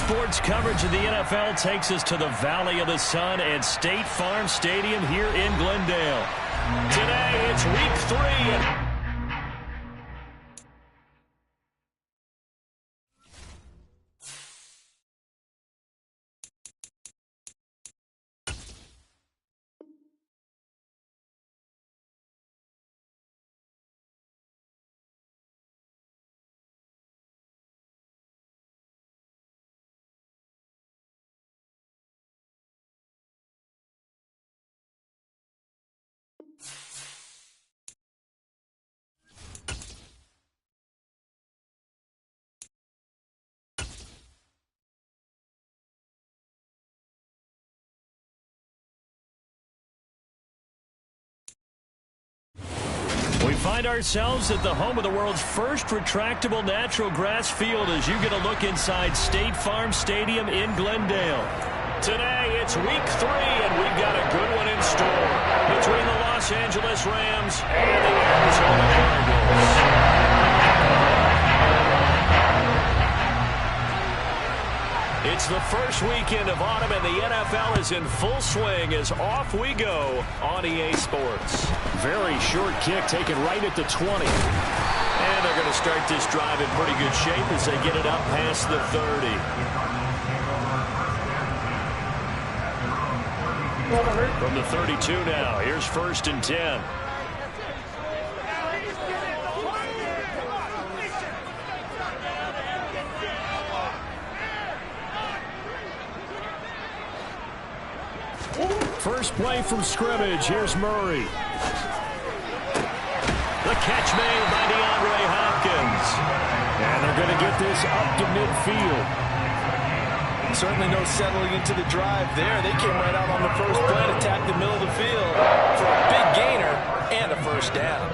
sports coverage of the NFL takes us to the Valley of the Sun at State Farm Stadium here in Glendale. Today, it's week 3. We find ourselves at the home of the world's first retractable natural grass field as you get a look inside State Farm Stadium in Glendale. Today, it's week 3, and we've got a good one in store between the Los Angeles Rams and the Arizona Cardinals. It's the first weekend of autumn, and the NFL is in full swing as off we go on EA Sports. Very short kick taken right at the 20. And they're going to start this drive in pretty good shape as they get it up past the 30. From the 32 now, here's 1st and 10. First play from scrimmage. Here's Murray. The catch made by DeAndre Hopkins. And they're going to get this up to midfield. Certainly no settling into the drive there. They came right out on the first play and attacked the middle of the field for a big gainer and a first down.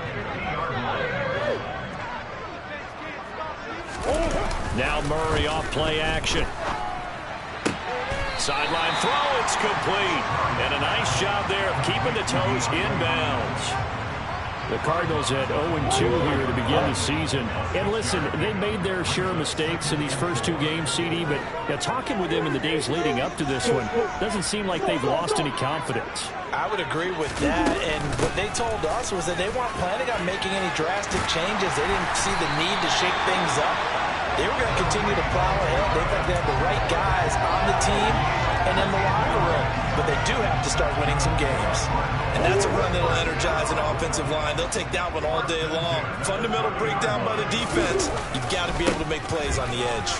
Now Murray off play action. Sideline throw, it's complete. And a nice job there of keeping the toes inbounds. The Cardinals at 0-2 here to begin the season. And listen, they made their share of mistakes in these first 2 games, CD, but talking with them in the days leading up to this one, doesn't seem like they've lost any confidence. I would agree with that, and what they told us was that they weren't planning on making any drastic changes. They didn't see the need to shake things up. They were going to continue to plow ahead. They think they have the right guys on the team and in the locker room. But they do have to start winning some games. And that's a run that'll energize an offensive line. They'll take that one all day long. Fundamental breakdown by the defense. You've got to be able to make plays on the edge.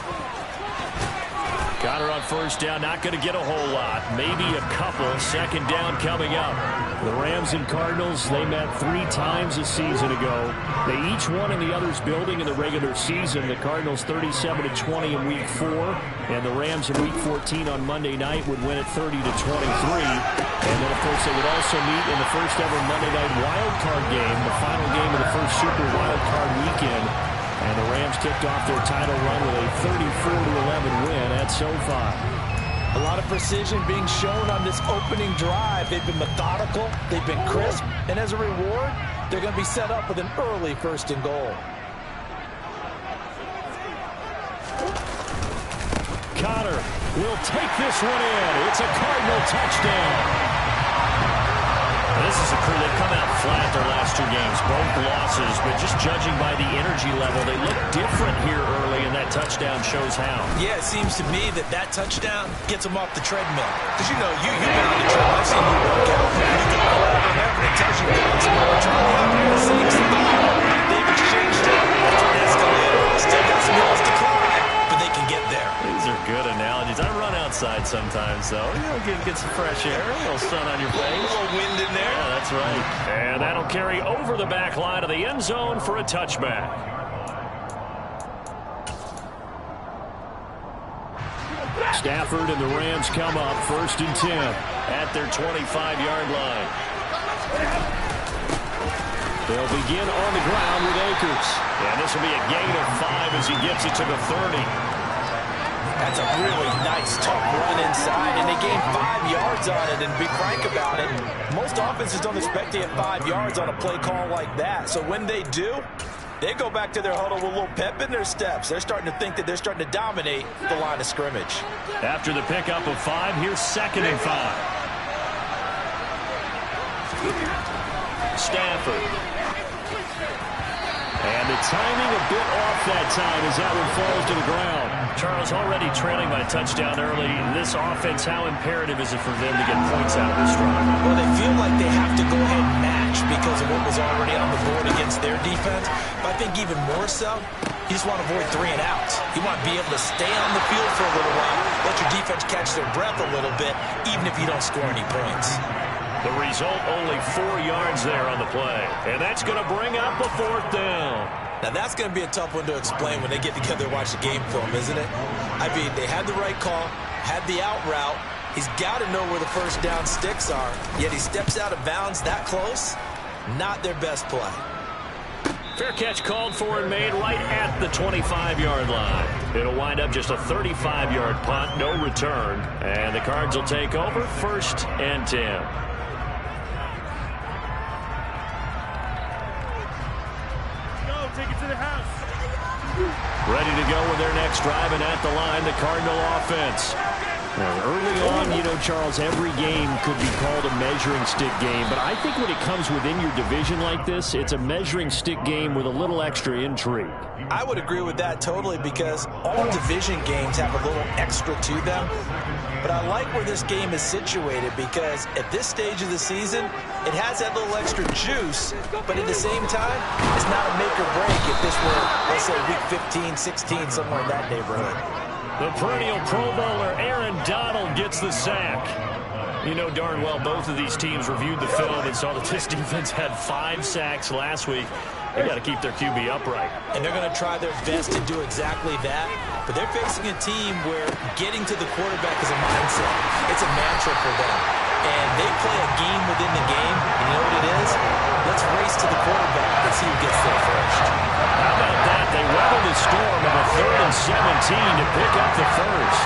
Got her on first down. Not going to get a whole lot. Maybe a couple. Second down coming up. The Rams and Cardinals, they met 3 times a season ago. They each won in the other's building in the regular season. The Cardinals 37-20 in Week 4. And the Rams in Week 14 on Monday night would win it 30-23. And then, of course, they would also meet in the first ever Monday night wild card game, the final game of the first Super Wild Card weekend. And the Rams kicked off their title run with a 34-11 win at SoFi. A lot of precision being shown on this opening drive. They've been methodical, they've been crisp, and as a reward, they're going to be set up with an early 1st and goal. Connor will take this one in. It's a Cardinal touchdown. This is a crew that come out flat their last 2 games, both losses, but just judging by the energy level, they look different here early, and that touchdown shows how. Yeah, it seems to me that touchdown gets them off the treadmill. Because, you know, you've been on the treadmill. I've seen you work out. You can pull out on that, but it tells you it's more trying to do the same thing. They've exchanged it after an escalator. Still got some hills to climb, but they can get there. These are good analogies. I run outside sometimes, though. You know, get some fresh air, a little sun on your face. A little wind in there. Yeah, that's right. And that'll carry over the back line of the end zone for a touchback. Stafford and the Rams come up 1st and 10 at their 25-yard line. They'll begin on the ground with Akers. And this will be a gain of 5 as he gets it to the 30. That's a really nice, tough run inside, and they gained 5 yards on it. And to be frank about it, most offenses don't expect to get 5 yards on a play call like that. So when they do, They go back to their huddle with a little pep in their steps. They're starting to think that they're starting to dominate the line of scrimmage. After the pickup of 5, here's 2nd and 5. Stafford. And the timing a bit off that time as that one falls to the ground. Charles, already trailing by a touchdown early. This offense, how imperative is it for them to get points out of this drive? Well, they feel like they have to go ahead and match because of what was already on the board against their defense. But I think even more so, you just want to avoid 3 and outs. You want to be able to stay on the field for a little while, let your defense catch their breath a little bit, even if you don't score any points. The result, only 4 yards there on the play. And that's going to bring up a 4th down. Now, that's going to be a tough one to explain when they get together and watch the game film, isn't it? I mean, they had the right call, had the out route. He's got to know where the first down sticks are, yet he steps out of bounds that close. Not their best play. Fair catch called for and made right at the 25-yard line. It'll wind up just a 35-yard punt, no return. And the Cards will take over, 1st and 10. Take it to the house. Ready to go with their next drive, and at the line, the Cardinal offense. Now, early on, you know, Charles, every game could be called a measuring stick game, but I think when it comes within your division like this, it's a measuring stick game with a little extra intrigue. I would agree with that totally because all division games have a little extra to them. But I like where this game is situated because at this stage of the season, it has that little extra juice, but at the same time, it's not a make or break if this were, let's say, week 15, 16, somewhere in that neighborhood. The perennial Pro Bowler Aaron Donald gets the sack. You know darn well both of these teams reviewed the film and saw that this defense had 5 sacks last week. They got to keep their QB upright. And they're going to try their best to do exactly that. But they're facing a team where getting to the quarterback is a mindset. It's a mantra for them. And they play a game within the game. And you know what it is? Let's race to the quarterback and see who gets there first. How about that? They weathered the storm of a 3rd and 17 to pick up the first.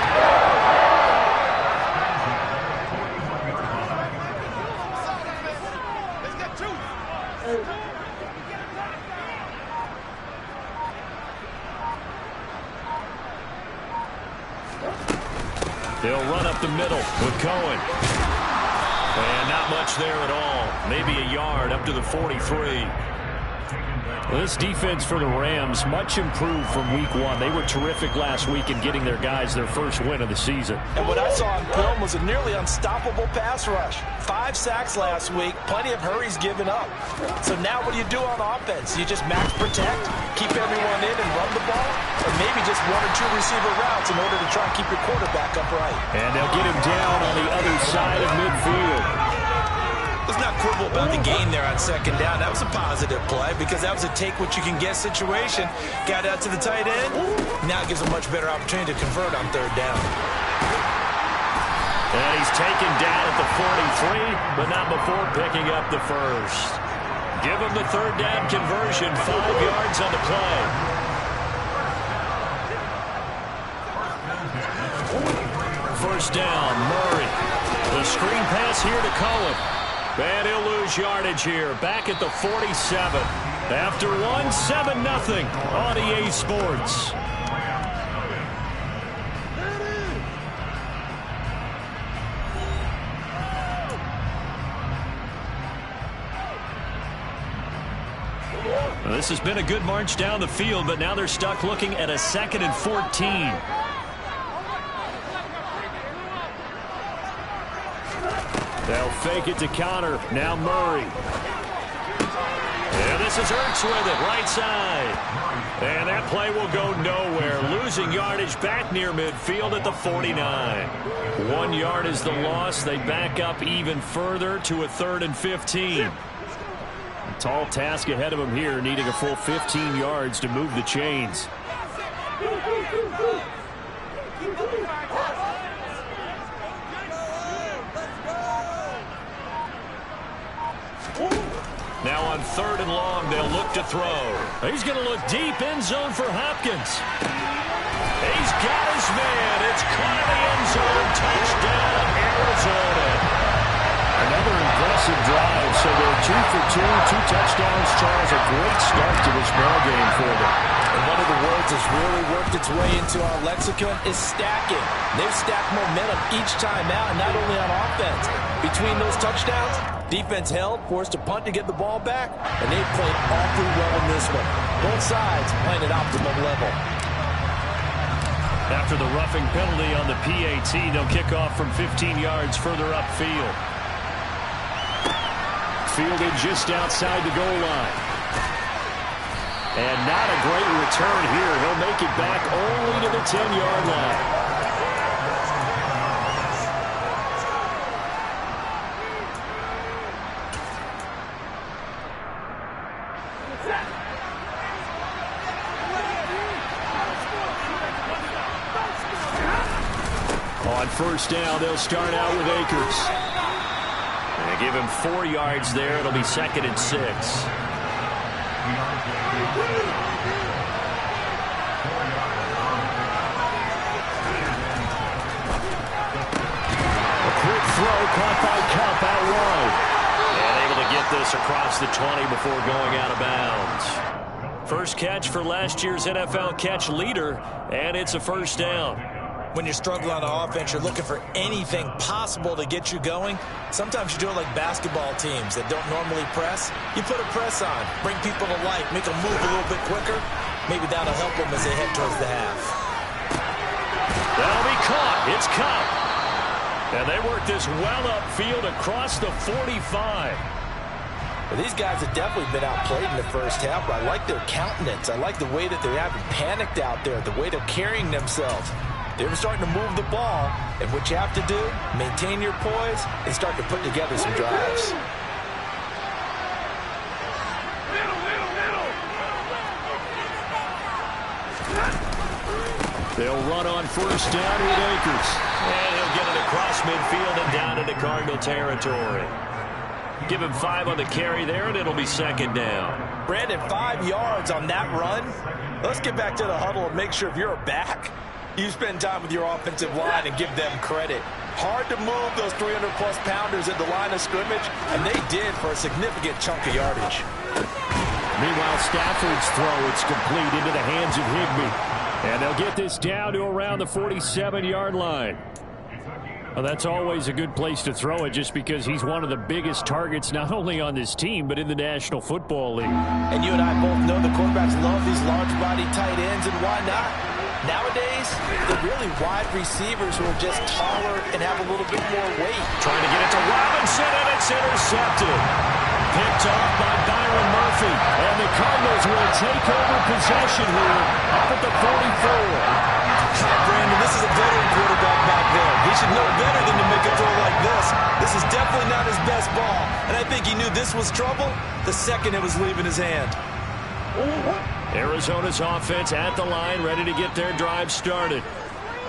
They'll run up the middle with Cohen. And not much there at all. Maybe a yard up to the 43. This defense for the Rams, much improved from week 1. They were terrific last week in getting their guys their first win of the season. And what I saw on film was a nearly unstoppable pass rush. 5 sacks last week, plenty of hurries given up. So now what do you do on offense? You just max protect, keep everyone in and run the ball, or maybe just 1 or 2 receiver routes in order to try and keep your quarterback upright. And they'll get him down on the other side of midfield. Let's not quibble about the gain there on 2nd down. That was a positive play because that was a take-what-you-can-get situation. Got out to the tight end. Now it gives a much better opportunity to convert on 3rd down. And he's taken down at the 43, but not before picking up the first. Give him the 3rd down conversion, 5 yards on the play. First down, Murray. The screen pass here to Cohen. And he'll lose yardage here, back at the 47. After 1, 7-0 on EA Sports. Well, this has been a good march down the field, but now they're stuck looking at a 2nd and 14. They'll fake it to Connor. Now Murray. And this is Ertz with it, right side. And that play will go nowhere. Losing yardage back near midfield at the 49. 1 yard is the loss. They back up even further to a 3rd and 15. A tall task ahead of them here, needing a full 15 yards to move the chains. Now on 3rd and long, they'll look to throw. He's going to look deep, end zone for Hopkins. He's got his man. It's caught in the end zone. Touchdown, Arizona. Another impressive drive, so they're 2 for 2, 2 touchdowns. Charles, a great start to this ball game for them. And one of the words that's really worked its way into our lexicon is stacking. They've stacked momentum each time out, and not only on offense. Between those touchdowns, defense held, forced a punt to get the ball back, and they played awfully well in this one. Both sides playing at optimum level. After the roughing penalty on the PAT, they'll kick off from 15 yards further upfield. Fielded just outside the goal line. And not a great return here. He'll make it back only to the 10-yard line. On first down, they'll start out with Akers. And they give him 4 yards there. It'll be 2nd and 6. A quick throw caught by Cup out wide. And able to get this across the 20 before going out of bounds. First catch for last year's NFL catch leader, and it's a first down. When you're struggling on offense, you're looking for anything possible to get you going. Sometimes you do it like basketball teams that don't normally press. You put a press on, bring people to life, make them move a little bit quicker. Maybe that'll help them as they head towards the half. That'll be caught. It's Cup. And they work this well upfield across the 45. Well, these guys have definitely been outplayed in the first half, but I like their countenance. I like the way that they haven't panicked out there, the way they're carrying themselves. They're starting to move the ball, and what you have to do, maintain your poise and start to put together some drives. They'll run on first down with Akers. And he'll get it across midfield and down into Cardinal territory. Give him 5 on the carry there, and it'll be 2nd down. Brandon, 5 yards on that run. Let's get back to the huddle and make sure if you're a back, you spend time with your offensive line and give them credit. Hard to move those 300-plus pounders at the line of scrimmage, and they did for a significant chunk of yardage. Meanwhile, Stafford's throw, it's complete into the hands of Higbee. And they'll get this down to around the 47-yard line. Well, that's always a good place to throw it just because he's one of the biggest targets not only on this team but in the National Football League. And you and I both know the quarterbacks love these large-body tight ends, and why not? Nowadays, they're really wide receivers who are just taller and have a little bit more weight. Trying to get it to Robinson, and it's intercepted. Picked off by Byron Murphy. And the Cardinals will take over possession here up at the 44. Brandon, this is a veteran quarterback back there. He should know better than to make a throw like this. This is definitely not his best ball. And I think he knew this was trouble the second it was leaving his hand. Arizona's offense at the line, ready to get their drive started.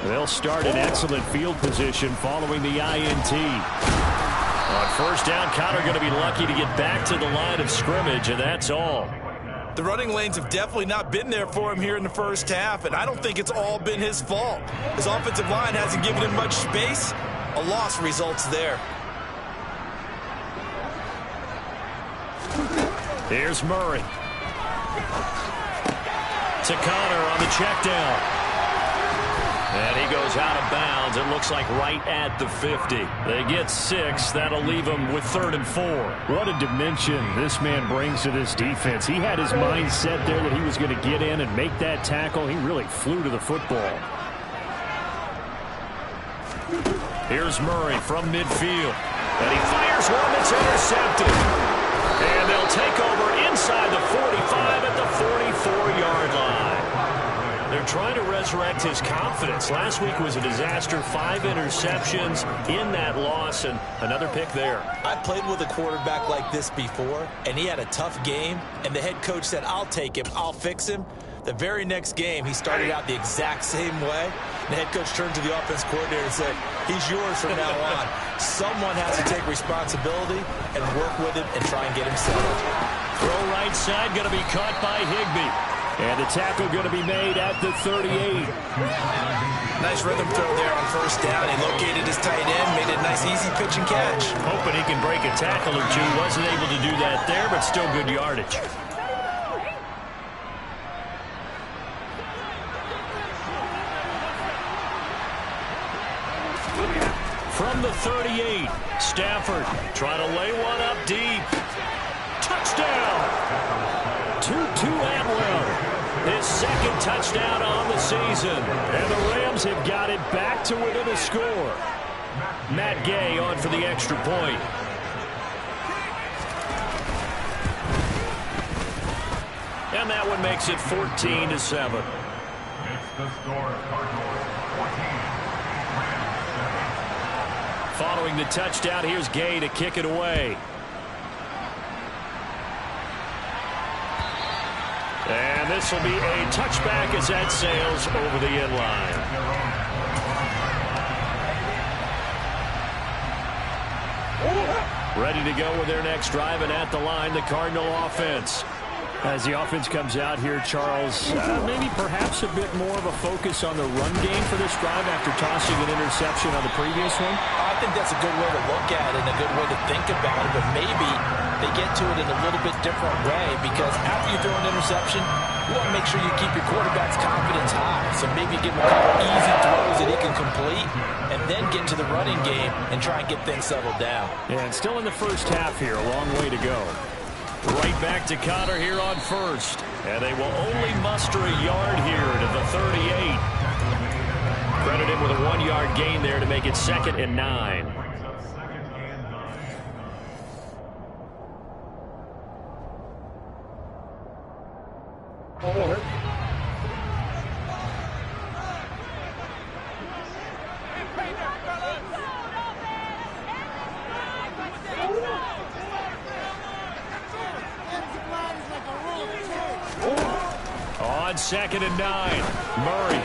They'll start in excellent field position following the INT. On first down, Connor going to be lucky to get back to the line of scrimmage, and that's all. The running lanes have definitely not been there for him here in the first half, and I don't think it's all been his fault. His offensive line hasn't given him much space. A loss results there. Here's Murray. To Connor on the check down. And he goes out of bounds. It looks like right at the 50. They get 6. That'll leave them with 3rd and 4. What a dimension this man brings to this defense. He had his mind set there that he was going to get in and make that tackle. He really flew to the football. Here's Murray from midfield. And he fires one that's intercepted. And they'll take over inside the 45 at the 44-yard line. They're trying to resurrect his confidence. Last week was a disaster. 5 interceptions in that loss, and another pick there. I played with a quarterback like this before, and he had a tough game, and the head coach said, I'll take him, I'll fix him. The very next game, he started out the exact same way. The head coach turned to the offense coordinator and said, he's yours from now on. Someone has to take responsibility and work with him and try and get him settled. Throw right side, going to be caught by Higbee. And the tackle going to be made at the 38. Nice rhythm throw there on first down. He located his tight end, made it a nice easy pitch and catch. Hoping he can break a tackle or two. Wasn't able to do that there, but still good yardage. From the 38, Stafford trying to lay one up deep. Touchdown! Tutu Atwell, his second touchdown on the season. And the Rams have got it back to within a score. Matt Gay on for the extra point. And that one makes it 14-7. It's the score, Cardinals 14. Following the touchdown, here's Gay to kick it away. And this will be a touchback as that sails over the end line. Ready to go with their next drive, and at the line, the Cardinal offense. As the offense comes out here, Charles, maybe perhaps a bit more of a focus on the run game for this drive after tossing an interception on the previous one? I think that's a good way to look at it and a good way to think about it, but maybe they get to it in a little bit different way, because after you throw an interception, you want to make sure you keep your quarterback's confidence high. So maybe give him a couple easy throws that he can complete and then get to the running game and try and get things settled down. And still in the first half here, a long way to go. Right back to Connor here on first. And they will only muster a yard here to the 38. Credit him with a 1-yard gain there to make it 2nd and 9. On 2nd and 9, Murray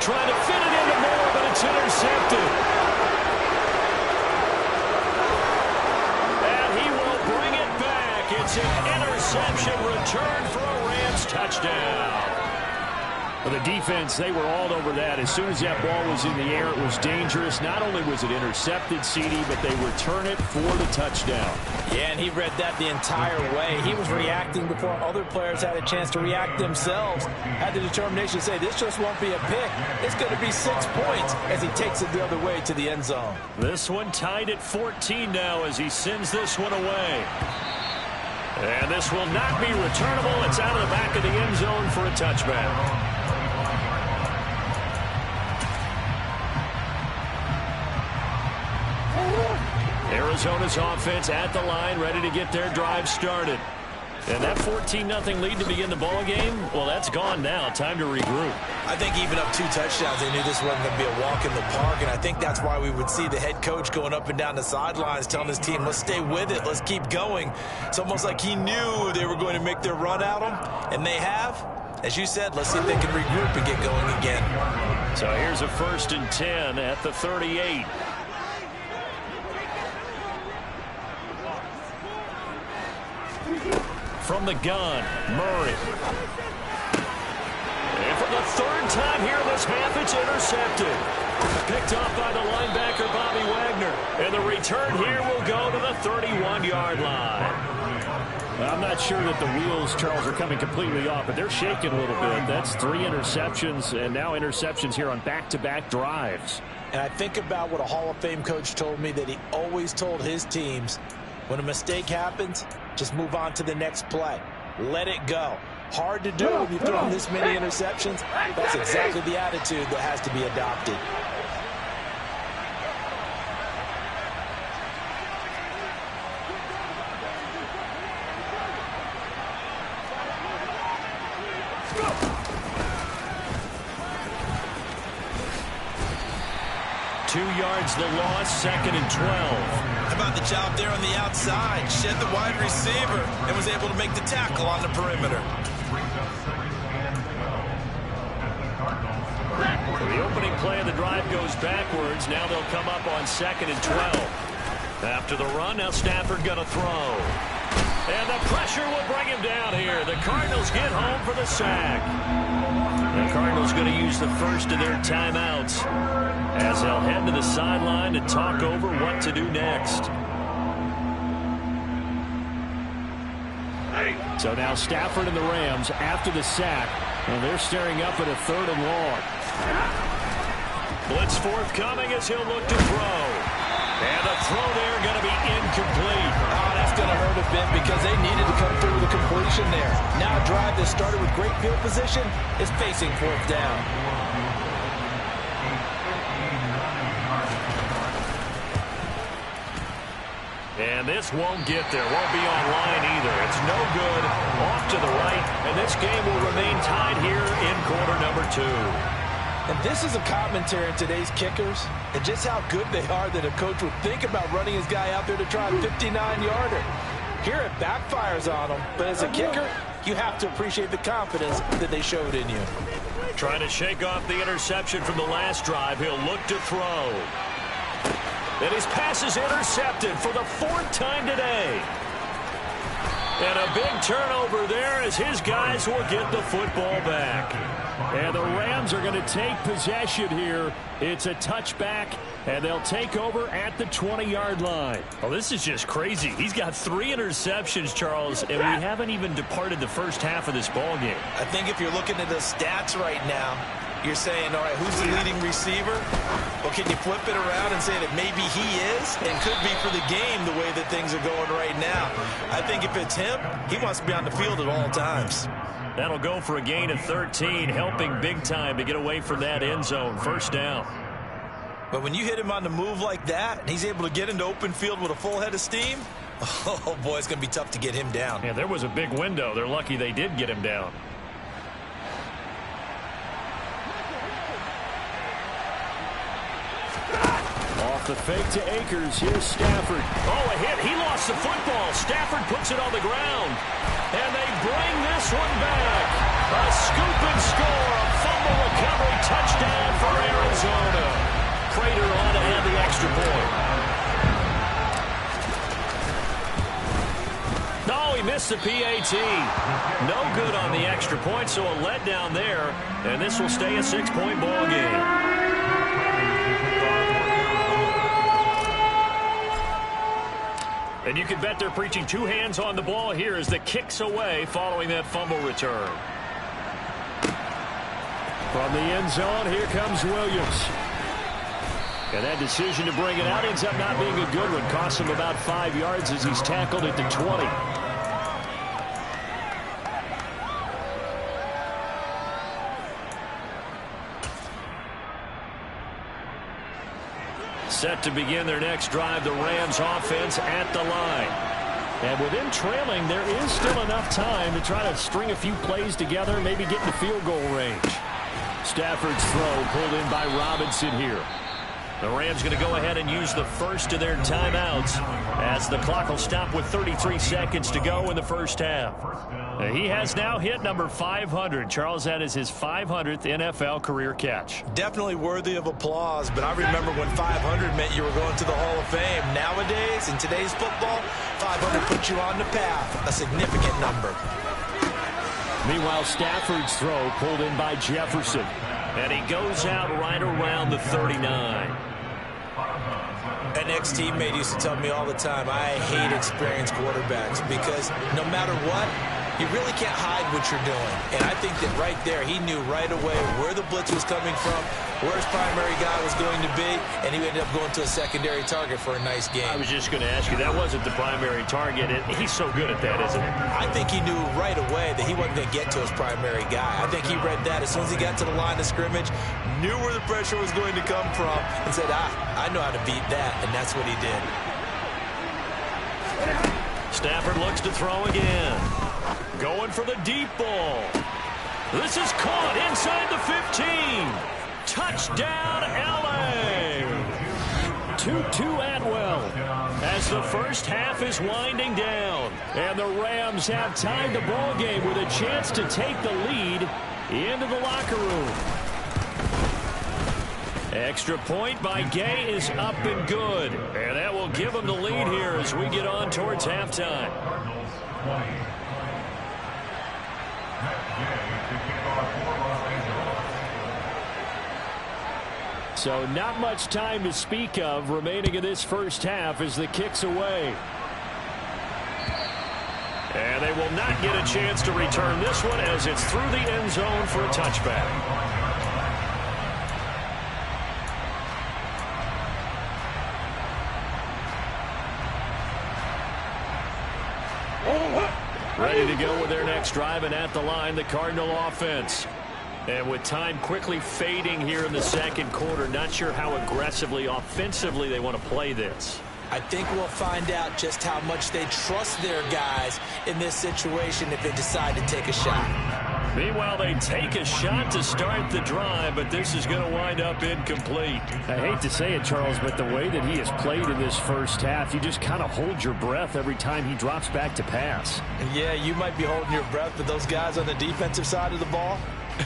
trying to fit it into Moore, but it's intercepted. And he will bring it back. It's an interception return for a Rams touchdown. Well, the defense, they were all over that. As soon as that ball was in the air, it was dangerous. Not only was it intercepted, CD, but they return it for the touchdown. Yeah, and he read that the entire way. He was reacting before other players had a chance to react themselves. Had the determination to say, this just won't be a pick. It's going to be 6 points as he takes it the other way to the end zone. This one tied at 14 now as he sends this one away. And this will not be returnable. It's out of the back of the end zone for a touchback. Arizona's offense at the line, ready to get their drive started. And that 14-0 lead to begin the ball game, well, that's gone now. Time to regroup. I think even up 2 touchdowns, they knew this wasn't going to be a walk in the park, and I think that's why we would see the head coach going up and down the sidelines telling his team, let's stay with it, let's keep going. It's almost like he knew they were going to make their run at him, and they have. As you said, let's see if they can regroup and get going again. So here's a 1st and 10 at the 38. From the gun, Murray. And for the 3rd time here in this half, it's intercepted. Picked off by the linebacker, Bobby Wagner. And the return here will go to the 31-yard line. I'm not sure that the wheels, Charles, are coming completely off, but they're shaking a little bit. That's 3 interceptions, and now interceptions here on back-to-back drives. And I think about what a Hall of Fame coach told me that he always told his teams, when a mistake happens, just move on to the next play. Let it go. Hard to do when you've thrown this many interceptions. That's exactly the attitude that has to be adopted. Two yards the loss, 2nd and 12. How about the job there on the outside? Shed the wide receiver and was able to make the tackle on the perimeter. The opening play of the drive goes backwards. Now they'll come up on 2nd and 12. After the run, now Stafford going to throw. And the pressure will bring him down here. The Cardinals get home for the sack. The Cardinals going to use the first of their timeouts as they'll head to the sideline to talk over what to do next. So now Stafford and the Rams after the sack, and they're staring up at a 3rd and long. Blitz forthcoming as he'll look to throw. And the throw there going to be incomplete. Oh, that's going to hurt a bit because they needed to come through with a completion there. Now a drive that started with great field position is facing 4th down. And this won't get there. Won't be online either. It's no good. Off to the right. And this game will remain tied here in quarter number 2. And this is a commentary on today's kickers and just how good they are that a coach would think about running his guy out there to try a 59-yarder. Here it backfires on him, but as a kicker, you have to appreciate the confidence that they showed in you. Trying to shake off the interception from the last drive. He'll look to throw. And his pass is intercepted for the 4th time today. And a big turnover there as his guys will get the football back. And the Rams are going to take possession here. It's a touchback, and they'll take over at the 20-yard line. Oh, this is just crazy. He's got 3 interceptions, Charles, and we haven't even departed the first half of this ball game. I think if you're looking at the stats right now, you're saying, all right, who's the leading receiver? Well, can you flip it around and say that maybe he is and could be for the game the way that things are going right now? I think if it's him, he wants to be on the field at all times. That'll go for a gain of 13, helping big time to get away from that end zone. 1st down. But when you hit him on the move like that, and he's able to get into open field with a full head of steam, oh, boy, it's going to be tough to get him down. Yeah, there was a big window. They're lucky they did get him down. Off the fake to Akers. Here's Stafford. Oh, a hit. He lost the football. Stafford puts it on the ground. And they bring this one back. A scoop and score. A fumble recovery touchdown for Arizona. Prater on to add the extra point. No, he missed the PAT. No good on the extra point, so a letdown there. And this will stay a 6-point ball game. And you can bet they're preaching 2 hands on the ball here as the kick's away following that fumble return. From the end zone, here comes Williams. And that decision to bring it out ends up not being a good one. Costs him about 5 yards as he's tackled at the 20. Set to begin their next drive, the Rams offense at the line. And with them trailing, there is still enough time to try to string a few plays together, maybe get in the field goal range. Stafford's throw pulled in by Robinson here. The Rams going to go ahead and use the first of their timeouts as the clock will stop with 33 seconds to go in the first half. He has now hit number 500. Charles, that is his 500th NFL career catch. Definitely worthy of applause, but I remember when 500 meant you were going to the Hall of Fame. Nowadays, in today's football, 500 puts you on the path, a significant number. Meanwhile, Stafford's throw pulled in by Jefferson. And he goes out right around the 39. An ex-teammate used to tell me all the time, I hate experienced quarterbacks because no matter what, you really can't hide what you're doing. And I think that right there, he knew right away where the blitz was coming from, where his primary guy was going to be, and he ended up going to a secondary target for a nice game. I was just going to ask you, that wasn't the primary target. He's so good at that, isn't he? I think he knew right away that he wasn't going to get to his primary guy. I think he read that as soon as he got to the line of scrimmage, knew where the pressure was going to come from, and said, I know how to beat that, and that's what he did. Stafford looks to throw again. Going for the deep ball. This is caught inside the 15. Touchdown, L.A. 2-2 Atwell as the first half is winding down. And the Rams have tied the ball game with a chance to take the lead into the locker room. Extra point by Gay is up and good. And that will give them the lead here as we get on towards halftime. 20. Next day to kick off for Los Angeles. So not much time to speak of remaining in this first half as the kick's away. And they will not get a chance to return this one as it's through the end zone for a touchback. Ready to go with their next drive, and at the line, the Cardinal offense. And with time quickly fading here in the second quarter, not sure how aggressively, offensively they want to play this. I think we'll find out just how much they trust their guys in this situation if they decide to take a shot. Meanwhile, they take a shot to start the drive, but this is going to wind up incomplete. I hate to say it, Charles, but the way that he has played in this first half, you just kind of hold your breath every time he drops back to pass. Yeah, you might be holding your breath, but those guys on the defensive side of the ball,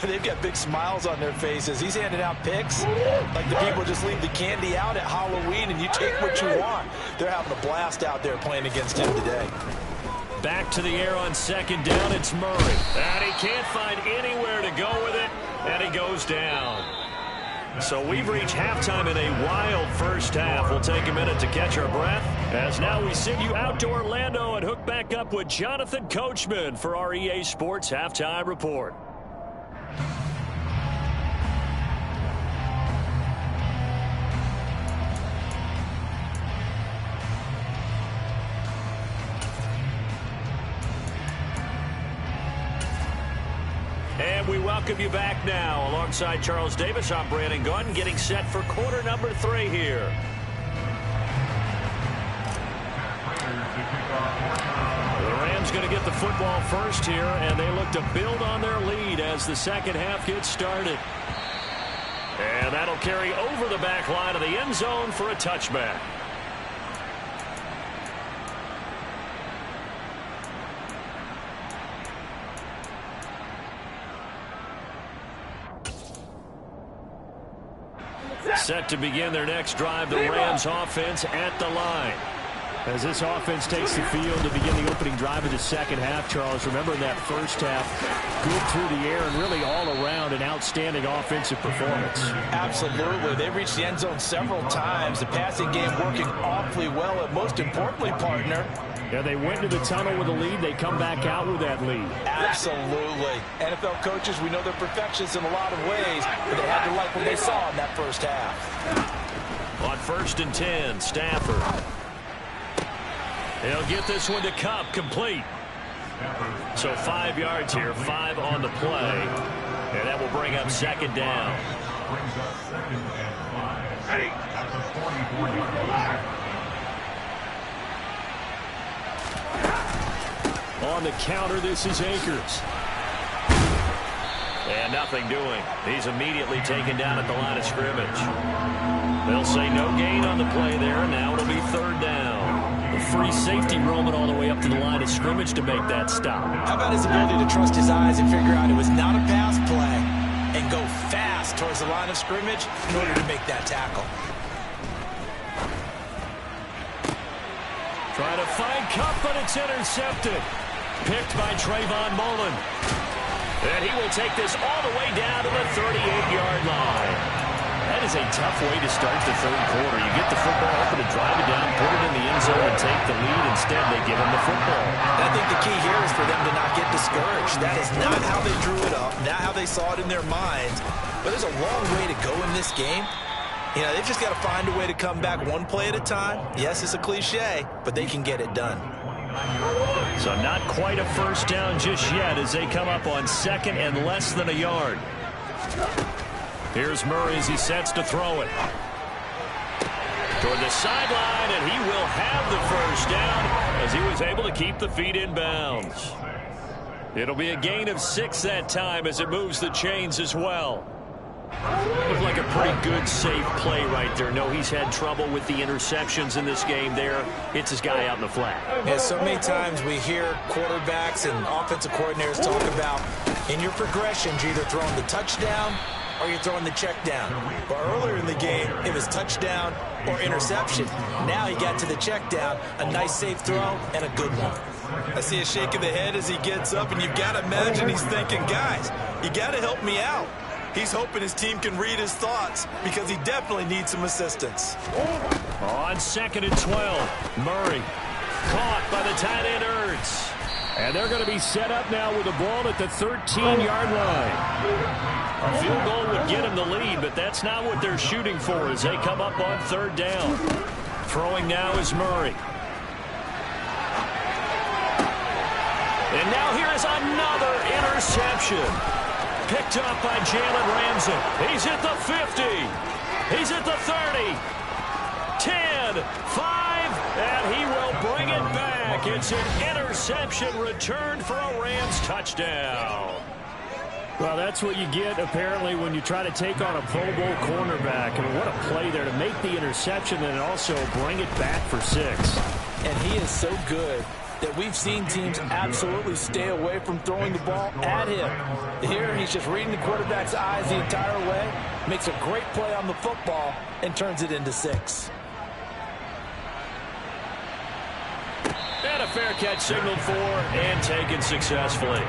they've got big smiles on their faces. He's handing out picks like the people just leave the candy out at Halloween and you take what you want. They're having a blast out there playing against him today. Back to the air on second down, it's Murray. And he can't find anywhere to go with it, and he goes down. So we've reached halftime in a wild first half. We'll take a minute to catch our breath, as now we send you out to Orlando and hook back up with Jonathan Coachman for our EA Sports Halftime Report. And we welcome you back now. Alongside Charles Davis, I'm Brandon Gaudin, getting set for quarter number 3 here. The Rams going to get the football first here, and they look to build on their lead as the second half gets started. And that'll carry over the back line of the end zone for a touchback. Set to begin their next drive, the Rams offense at the line. As this offense takes the field to begin the opening drive of the second half, Charles, remember in that first half, good through the air and really all around an outstanding offensive performance. Absolutely. They reached the end zone several times. The passing game working awfully well, and most importantly, partner, yeah, they went to the tunnel with a lead. They come back out with that lead. Absolutely. NFL coaches, we know they're perfectionists in a lot of ways, but they had to like what they saw in that first half. On 1st and 10, Stafford. He'll get this one to Cup, complete. So 5 yards here, 5 on the play. And that will bring up second down. Brings up 2nd and 5. At the 44-yard line. On the counter, this is Akers. And nothing doing. He's immediately taken down at the line of scrimmage. They'll say no gain on the play there. Now it'll be 3rd down. The free safety roaming all the way up to the line of scrimmage to make that stop. How about his ability to trust his eyes and figure out it was not a pass play and go fast towards the line of scrimmage in order to make that tackle. Trying to find Cup, but it's intercepted. Picked by Trayvon Mullen. And he will take this all the way down to the 38-yard line. That is a tough way to start the third quarter. You get the football open to drive it down, put it in the end zone, and take the lead. Instead, they give him the football. And I think the key here is for them to not get discouraged. That is not how they drew it up, not how they saw it in their minds. But there's a long way to go in this game. You know, they've just got to find a way to come back one play at a time. Yes, it's a cliche, but they can get it done. So not quite a first down just yet as they come up on 2nd and less than a yard. Here's Murray as he sets to throw it. Toward the sideline, and he will have the first down as he was able to keep the feet in bounds. It'll be a gain of 6 that time as it moves the chains as well. Looked like a pretty good, safe play right there. No, he's had trouble with the interceptions in this game there. Hits his guy out in the flat. Yeah, so many times we hear quarterbacks and offensive coordinators talk about in your progressions, you're either throwing the touchdown or you're throwing the check down. But earlier in the game, it was touchdown or interception. Now he got to the check down, a nice safe throw, and a good one. I see a shake of the head as he gets up, and you've got to imagine he's thinking, guys, you got to help me out. He's hoping his team can read his thoughts because he definitely needs some assistance. On 2nd and 12, Murray caught by the tight end Ertz. And they're going to be set up now with the ball at the 13-yard line. A field goal would get him the lead, but that's not what they're shooting for as they come up on 3rd down. Throwing now is Murray. And now here is another interception. Picked up by Jalen Ramsey. He's at the 50. He's at the 30. 10, 5, and he will bring it back. It's an interception returned for a Rams touchdown. Well, that's what you get, apparently, when you try to take on a Pro Bowl cornerback. I mean, what a play there to make the interception and also bring it back for 6. And he is so good that we've seen teams absolutely stay away from throwing the ball at him. Here, he's just reading the quarterback's eyes the entire way, makes a great play on the football, and turns it into 6. And a fair catch signaled for and taken successfully.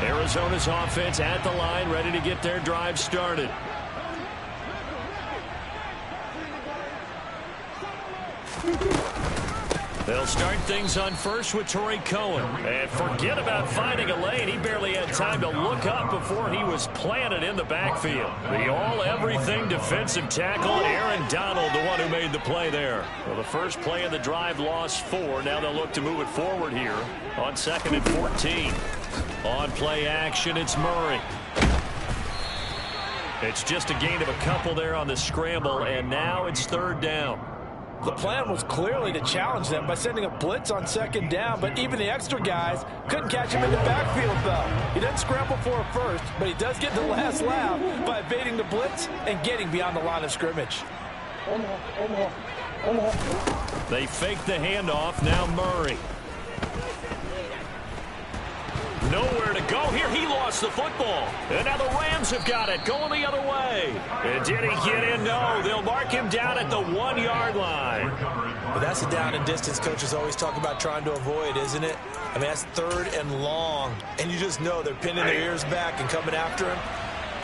Arizona's offense at the line, ready to get their drive started. They'll start things on first with Torrey Cohen. And forget about finding a lane. He barely had time to look up before he was planted in the backfield. The all-everything defensive tackle, Aaron Donald, the one who made the play there. Well, the first play of the drive lost 4. Now they'll look to move it forward here on 2nd and 14. On play action, it's Murray. It's just a gain of a couple there on the scramble, and now it's 3rd down. The plan was clearly to challenge them by sending a blitz on 2nd down, but even the extra guys couldn't catch him in the backfield, though. He doesn't scramble for it first, but he does get the last laugh by evading the blitz and getting beyond the line of scrimmage. They fake the handoff. Now Murray. Nowhere to go here. He lost the football. And now the Rams have got it. Going the other way. And did he get in? No. They'll mark him down at the 1-yard line. But that's a down and distance coaches always talk about trying to avoid, isn't it? I mean, that's 3rd and long. And you just know they're pinning their ears back and coming after him.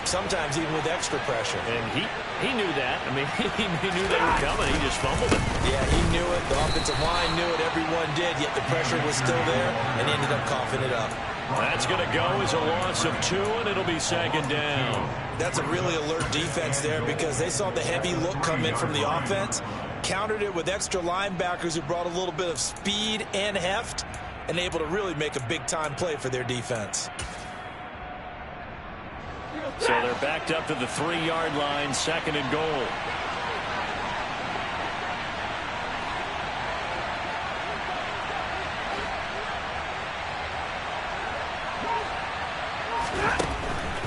Sometimes even with extra pressure. And he knew that. I mean, he knew they were coming. He just fumbled it. Yeah, he knew it. The offensive line knew it. Everyone did. Yet the pressure was still there, and he ended up coughing it up. That's going to go as a loss of 2, and it'll be 2nd down. That's a really alert defense there because they saw the heavy look come in from the offense, countered it with extra linebackers who brought a little bit of speed and heft, and able to really make a big-time play for their defense. So they're backed up to the 3-yard line, 2nd and goal.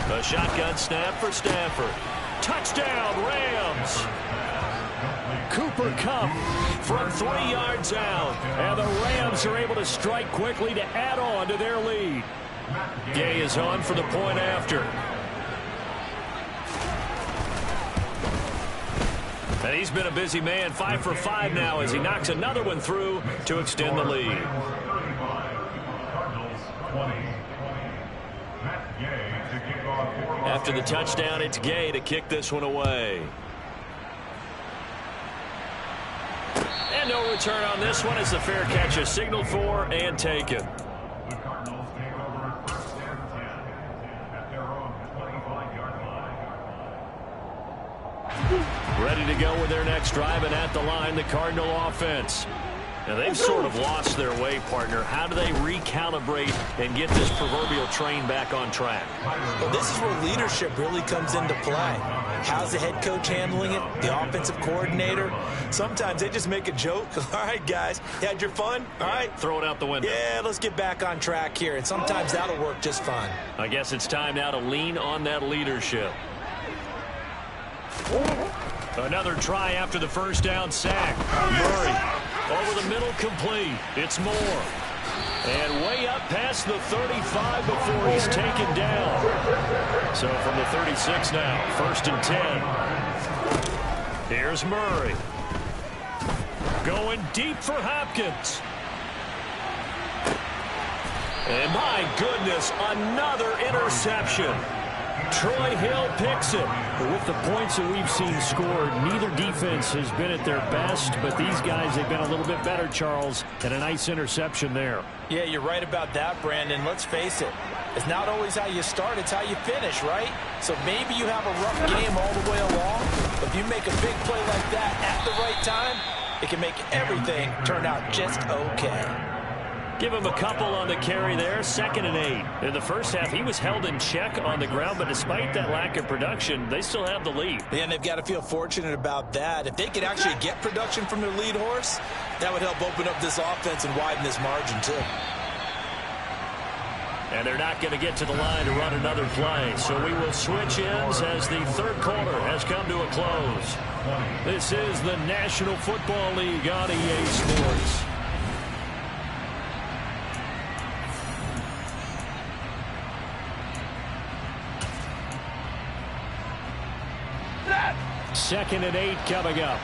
A shotgun snap for Stafford. Touchdown, Rams. Cooper Kupp from 3 yards out. And the Rams are able to strike quickly to add on to their lead. Gay is on for the point after. And he's been a busy man, 5 for 5 now as he knocks another one through to extend the lead. After the touchdown, it's Gay to kick this one away. And no return on this one as the fair catch is signaled for and taken. The Cardinals take over 1st and 10 at their own 25-yard line. Ready to go with their next drive, and at the line, the Cardinal offense. Now, they've sort of lost their way, partner. How do they recalibrate and get this proverbial train back on track? Well, this is where leadership really comes into play. How's the head coach handling it? The offensive coordinator? Sometimes they just make a joke. All right, guys, you had your fun? All right. Throw it out the window. Yeah, let's get back on track here. And sometimes that'll work just fine. I guess it's time now to lean on that leadership. Another try after the first down sack. Murray over the middle, complete. It's Moore. And way up past the 35 before he's taken down. So from the 36 now, 1st and 10. Here's Murray. Going deep for Hopkins. And my goodness, another interception. Troy Hill picks it. With the points that we've seen scored, neither defense has been at their best, but these guys have been a little bit better, Charles, and a nice interception there. Yeah, you're right about that, Brandon. Let's face it. It's not always how you start, it's how you finish, right? So maybe you have a rough game all the way along, but if you make a big play like that at the right time, it can make everything turn out just okay. Give him a couple on the carry there, 2nd and 8. In the first half, he was held in check on the ground, but despite that lack of production, they still have the lead. Yeah, and they've got to feel fortunate about that. If they could actually get production from their lead horse, that would help open up this offense and widen this margin, too. And they're not going to get to the line to run another play, so we will switch ends as the 3rd quarter has come to a close. This is the National Football League on EA Sports. Second and 8 coming up.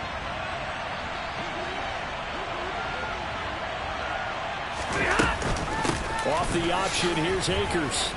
Off the option, here's Akers.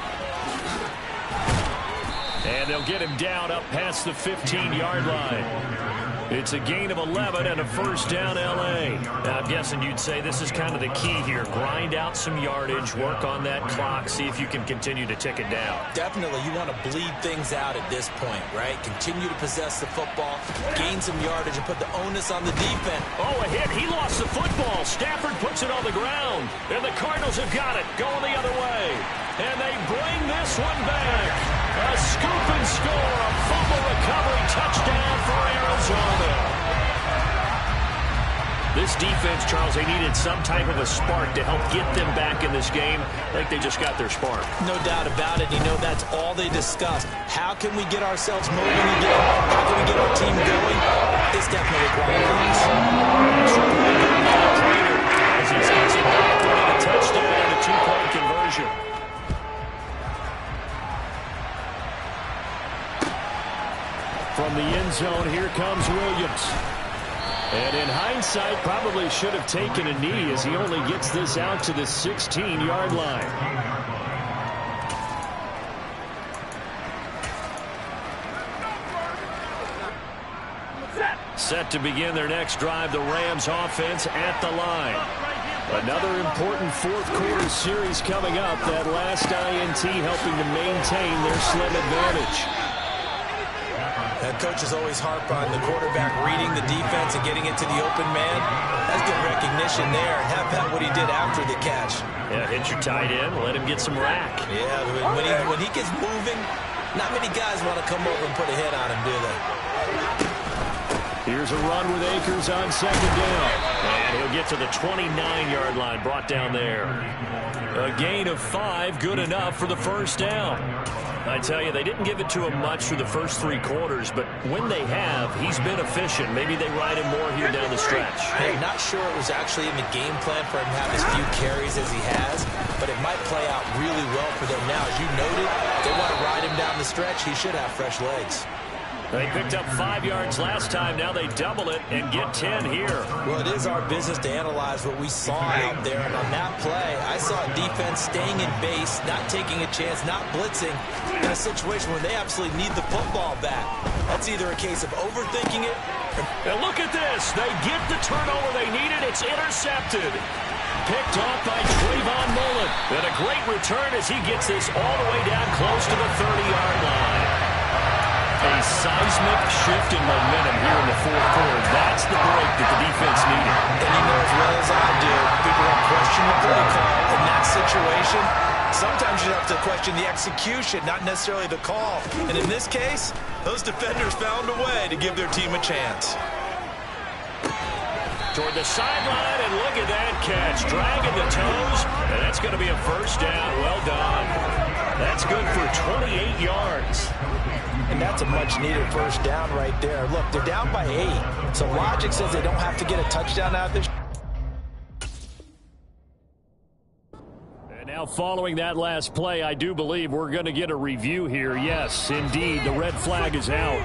And they'll get him down up past the 15-yard line. It's a gain of 11 and a 1st down, L.A. Now, I'm guessing you'd say this is kind of the key here. Grind out some yardage, work on that clock, see if you can continue to tick it down. Definitely, you want to bleed things out at this point, right? Continue to possess the football, gain some yardage, and put the onus on the defense. Oh, a hit. He lost the football. Stafford puts it on the ground. And the Cardinals have got it, going the other way. And they bring this one back. A scoop and score, a fumble recovery touchdown for Arizona. This defense, Charles, they needed some type of a spark to help get them back in this game. Like they just got their spark. No doubt about it. You know, that's all they discussed. How can we get ourselves moving again? How can we get our team going? It's definitely qualities. As he's gets it back with a touchdown and a 2-point conversion. From the end zone, here comes Williams. And in hindsight, probably should have taken a knee as he only gets this out to the 16-yard line. Set to begin their next drive, the Rams offense at the line. Another important 4th quarter series coming up. That last INT helping to maintain their slim advantage. Coaches always harp on the quarterback reading the defense and getting into the open man. That's good recognition there. And have that what he did after the catch. Yeah, hit your tight end, let him get some rack. Yeah, when he gets moving, not many guys want to come over and put a hit on him, do they? Here's a run with Akers on 2nd down. And he'll get to the 29-yard line, brought down there. A gain of 5, good enough for the 1st down. I tell you, they didn't give it to him much through the first 3 quarters, but when they have, he's been efficient. Maybe they ride him more here down the stretch. Hey, not sure it was actually in the game plan for him to have as few carries as he has, but it might play out really well for them now. As you noted, they want to ride him down the stretch. He should have fresh legs. They picked up 5 yards last time. Now they double it and get 10 here. Well, it is our business to analyze what we saw out there. And on that play, I saw a defense staying in base, not taking a chance, not blitzing in a situation where they absolutely need the football back. That's either a case of overthinking it. And look at this. They get the turnover they needed. It's intercepted. Picked off by Trayvon Mullen. And a great return as he gets this all the way down close to the 30-yard line. A seismic shift in momentum here in the 4th quarter. That's the break that the defense needed. And you know as well as I do, people don't question the play call in that situation. Sometimes you have to question the execution, not necessarily the call. And in this case, those defenders found a way to give their team a chance. Toward the sideline, and look at that catch. Dragging the toes, and that's going to be a 1st down. Well done. That's good for 28 yards. And that's a much-needed 1st down right there. Look, they're down by 8. So logic says they don't have to get a touchdown out of this. And now following that last play, I do believe we're going to get a review here. Yes, indeed, the red flag is out.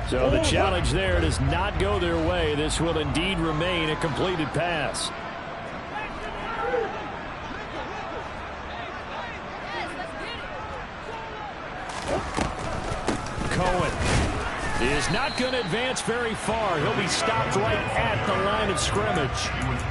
So the challenge there does not go their way. This will indeed remain a completed pass. Cohen is not going to advance very far. He'll be stopped right at the line of scrimmage.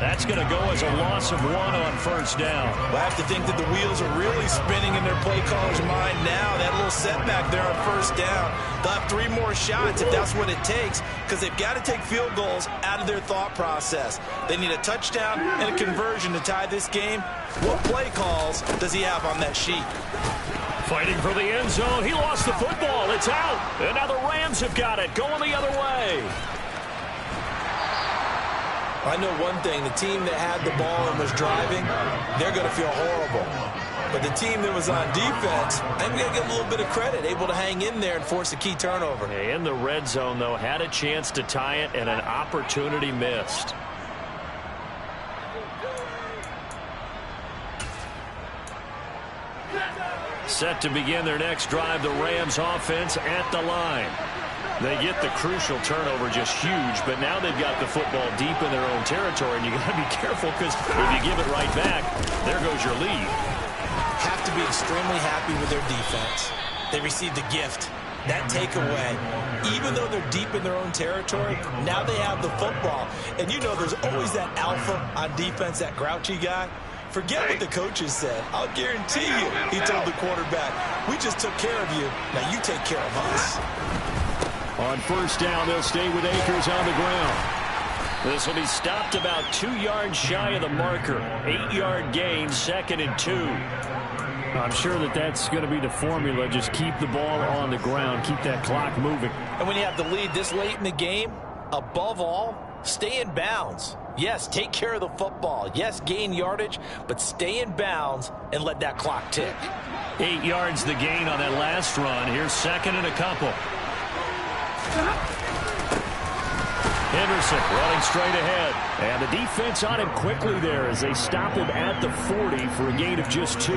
That's going to go as a loss of 1 on first down. Well, I have to think that the wheels are really spinning in their play caller's mind now. That little setback there on first down. They'll have 3 more shots if that's what it takes, because they've got to take field goals out of their thought process. They need a touchdown and a conversion to tie this game. What play calls does he have on that sheet? Fighting for the end zone. He lost the football. It's out. And now the Rams have got it. Going the other way. I know one thing. The team that had the ball and was driving, they're going to feel horrible. But the team that was on defense, I'm going to get a little bit of credit, able to hang in there and force a key turnover. In the red zone, though, had a chance to tie it and an opportunity missed. Set to begin their next drive, the Rams offense at the line. They get the crucial turnover, just huge, but now they've got the football deep in their own territory, and you got to be careful because if you give it right back, there goes your lead. Have to be extremely happy with their defense. They received a gift. That takeaway, even though they're deep in their own territory, now they have the football. And you know there's always that alpha on defense, that grouchy guy. Forget what the coaches said. I'll guarantee you, he told the quarterback, we just took care of you. Now you take care of us. On first down, they'll stay with Akers on the ground. This will be stopped about 2 yards shy of the marker. 8-yard gain, 2nd and 2. I'm sure that's going to be the formula. Just keep the ball on the ground. Keep that clock moving. And when you have the lead this late in the game, above all, stay in bounds. Yes, take care of the football. Yes, gain yardage, but stay in bounds and let that clock tick. 8 yards the gain on that last run. Here's 2nd and a couple. Henderson running straight ahead. And the defense on him quickly there as they stop him at the 40 for a gain of just 2.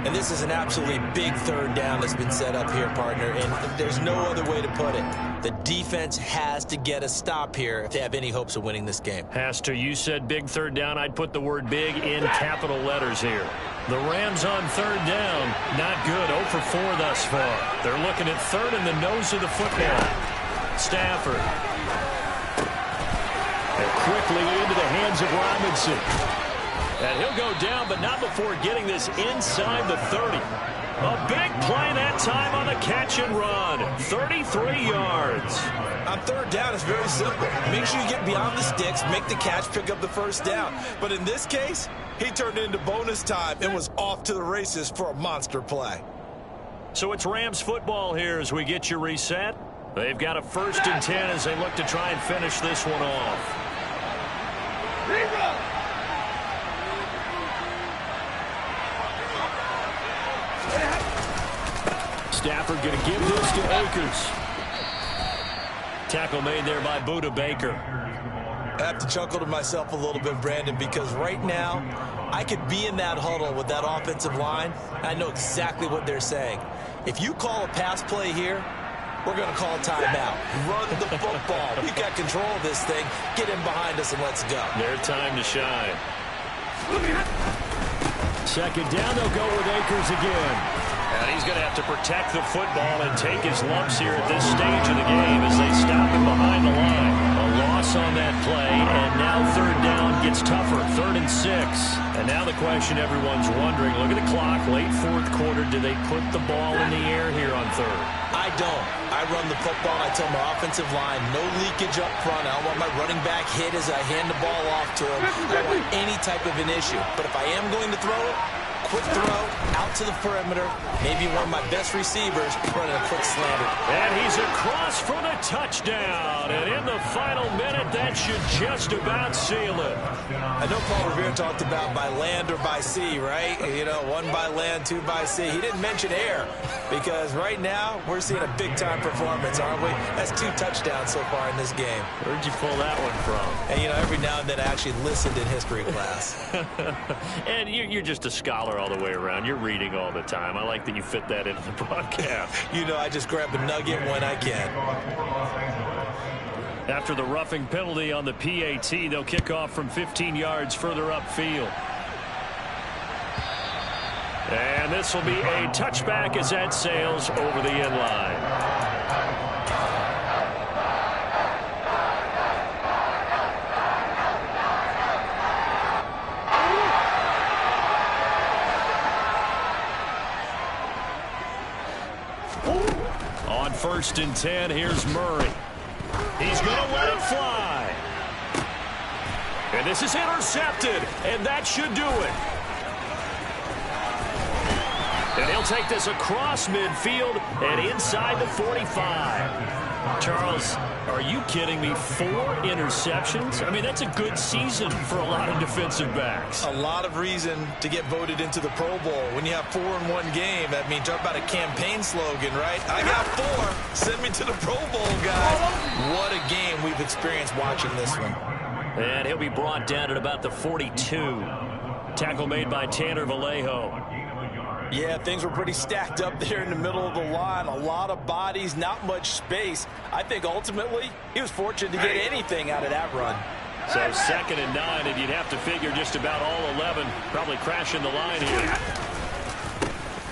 And this is an absolutely big 3rd down that's been set up here, partner, and there's no other way to put it. The defense has to get a stop here if they have any hopes of winning this game. Has to. You said big 3rd down. I'd put the word big in capital letters here. The Rams on 3rd down. Not good. 0 for 4 thus far. They're looking at 3rd in the nose of the football. Stafford. And quickly into the hands of Robinson. And he'll go down, but not before getting this inside the 30. A big play that time on the catch and run. 33 yards. On 3rd down, it's very simple. Make sure you get beyond the sticks, make the catch, pick up the first down. But in this case, he turned it into bonus time and was off to the races for a monster play. So it's Rams football here as we get you reset. They've got a 1st and 10 as they look to try and finish this one off. Stafford going to give this to Akers. Tackle made there by Budda Baker. I have to chuckle to myself a little bit, Brandon, because right now I could be in that huddle with that offensive line. I know exactly what they're saying. If you call a pass play here, we're going to call timeout. Run the football. We've got control of this thing. Get in behind us and let's go. Their time to shine. 2nd down, they'll go with Akers again. And he's going to have to protect the football and take his lumps here at this stage of the game as they stop him behind the line. A loss on that play, and now 3rd down gets tougher. 3rd and 6. And now the question everyone's wondering, look at the clock, late 4th quarter, do they put the ball in the air here on 3rd? I don't. I run the football. I tell my offensive line, no leakage up front. I don't want my running back hit as I hand the ball off to him. I don't want any type of an issue. But if I am going to throw it, quick throw out to the perimeter. Maybe one of my best receivers running a quick slanter. And he's across for the touchdown. And in the final minute, that should just about seal it. I know Paul Revere talked about by land or by sea, right? You know, one by land, two by sea. He didn't mention air because right now we're seeing a big-time performance, aren't we? That's 2 touchdowns so far in this game. Where'd you pull that one from? And, you know, every now and then I actually listened in history class. And you're just a scholar all the way around. You're reading all the time. I like that you fit that into the broadcast. You know, I just grab a nugget when I can. After the roughing penalty on the PAT, they'll kick off from 15 yards further upfield. And this will be a touchback as that sails over the end line. On 1st and 10, here's Murray. He's going to let it fly. And this is intercepted, and that should do it. And he'll take this across midfield and inside the 45. Charles, are you kidding me? 4 interceptions? I mean, that's a good season for a lot of defensive backs. A lot of reason to get voted into the Pro Bowl. When you have 4 in one game, that means talk about a campaign slogan, right? I got 4. Send me to the Pro Bowl, guys. What a game we've experienced watching this one. And he'll be brought down at about the 42. Tackle made by Tanner Vallejo. Yeah, things were pretty stacked up there in the middle of the line. A lot of bodies, not much space. I think ultimately he was fortunate to get anything out of that run. So 2nd and 9, and you'd have to figure just about all 11 probably crashing the line here.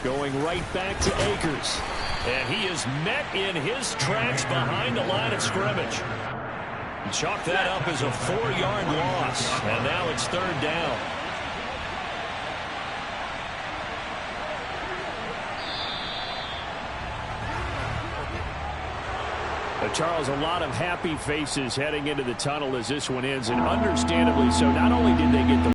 Going right back to Akers. And he is met in his tracks behind the line of scrimmage. Chalk that up as a 4-yard loss. And now it's 3rd down. Charles, a lot of happy faces heading into the tunnel as this one ends, and understandably so. Not only did they get the